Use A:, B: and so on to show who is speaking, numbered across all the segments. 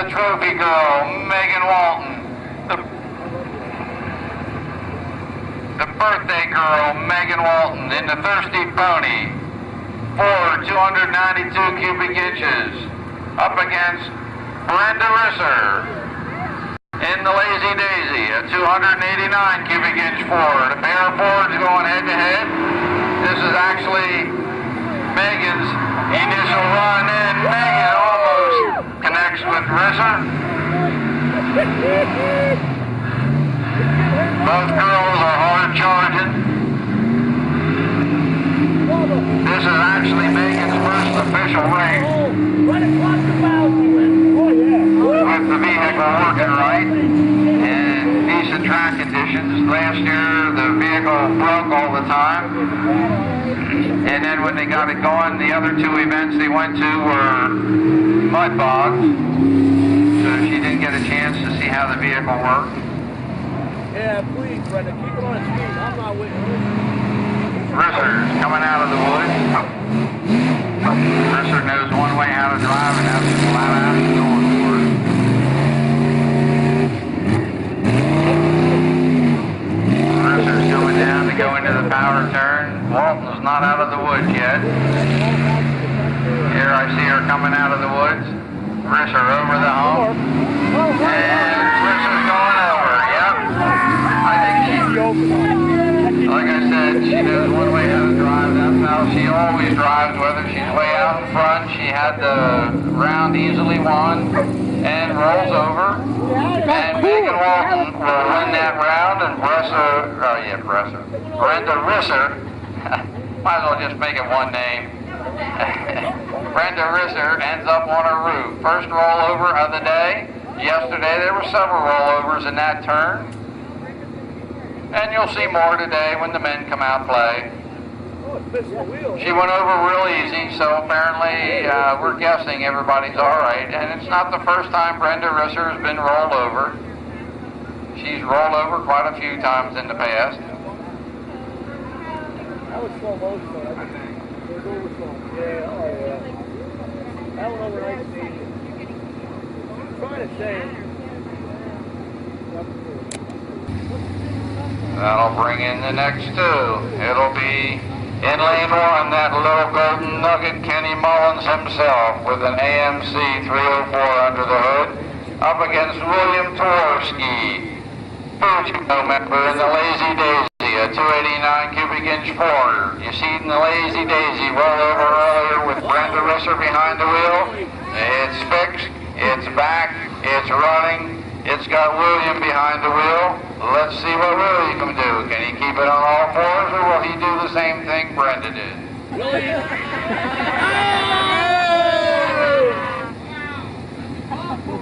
A: the trophy girl, Megan Walton. The birthday girl, Megan Walton, in the Thirsty Pony. Ford, 292 cubic inches. Up against Brenda Risser. In the Lazy Daisy, a 289 cubic inch Ford. A pair of Fords going head to head. This is actually Megan's initial run in. Megan almost connects with Risser. Both girls are hard charging. This is actually Megan's first official race. With the vehicle working right and decent track conditions. Last year the vehicle broke all the time. And then when they got it going, the other two events they went to were mud bogs. So she didn't get a chance to see how the vehicle worked.
B: Yeah, please, Brenda, keep it on its feet. I'm not with you.
A: Risser's coming out of the woods. Risser knows one way how to drive, and that's flat out and going for it. Risser's going down to go into the power turn. Walton's not out of the woods yet. Here I see her coming out of the woods. Risser over the hump. And Risser's going over. Yep. I think she, like I said, she knows one way how to drive. That's how she always drives, whether she's way out in front. She had the round easily won and rolls over. And Megan Walton will win that round, and Brenda Risser, might as well just make it one name. Brenda Risser ends up on her roof. First rollover of the day. Yesterday there were several rollovers in that turn. And you'll see more today when the men come out play. She went over real easy, so apparently we're guessing everybody's all right. And it's not the first time Brenda Risser has been rolled over. She's rolled over quite a few times in the past.
B: That was slow motion, I think. It was over slow. Yeah, oh yeah. That went over nice and easy. I'm trying to say.
A: That'll bring in the next two. It'll be in lane one, that little golden nugget, Kenny Mullins himself, with an AMC 304 under the hood, up against William Towarski, Fujimo member in the Lazy Daisy, a 289 cubic inch Ford. You see in the Lazy Daisy roll over earlier with Brenda Risser behind the wheel. It's fixed, it's back, it's running. It's got William behind the wheel. Let's see what William can do. Can he keep it on all fours, or will he do the same thing Brenda did?
B: William!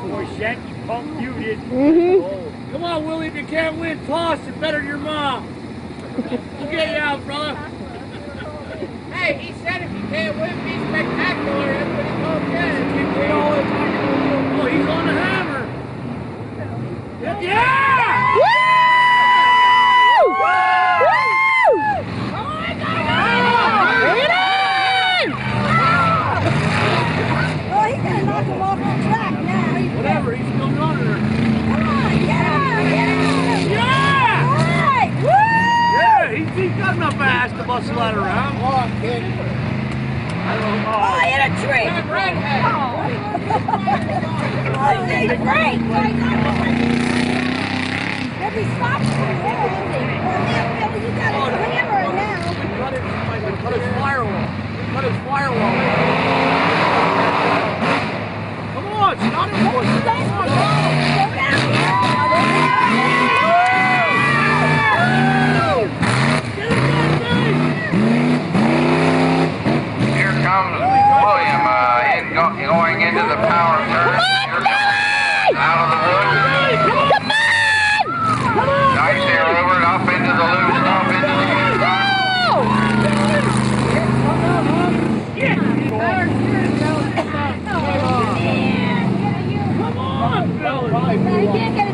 B: Boy, Shanky pumped you, didn't you? Come on, William, you can't win. Toss it better than your mom. We'll get you out, brother.
C: Hey, he said if you can't win, be spectacular. That's what he told you.
B: Oh, he's on the hammer. Yeah!
D: Woo! Woo!
C: Oh my God!
D: Bring it in! Oh, he's gonna knock him off the track now.
B: Whatever, he's still running her.
D: Come on, yeah!
B: Yeah!
D: All right, woo!
B: Yeah, he's got enough ass to bust a lot around.
C: Come on, kid.
D: Oh, he hit a tree!
C: That redhead.
D: Oh, he's great! If he stops for him, you got his hammer now.
B: Cut his firewall. Cut his firewall. Come on, stop it, boy.
D: Go down.
A: Here comes William going into the power turn. Out of the woods. Nice air over and up into the loose, up into the
B: Come on, Billy.
D: He can't get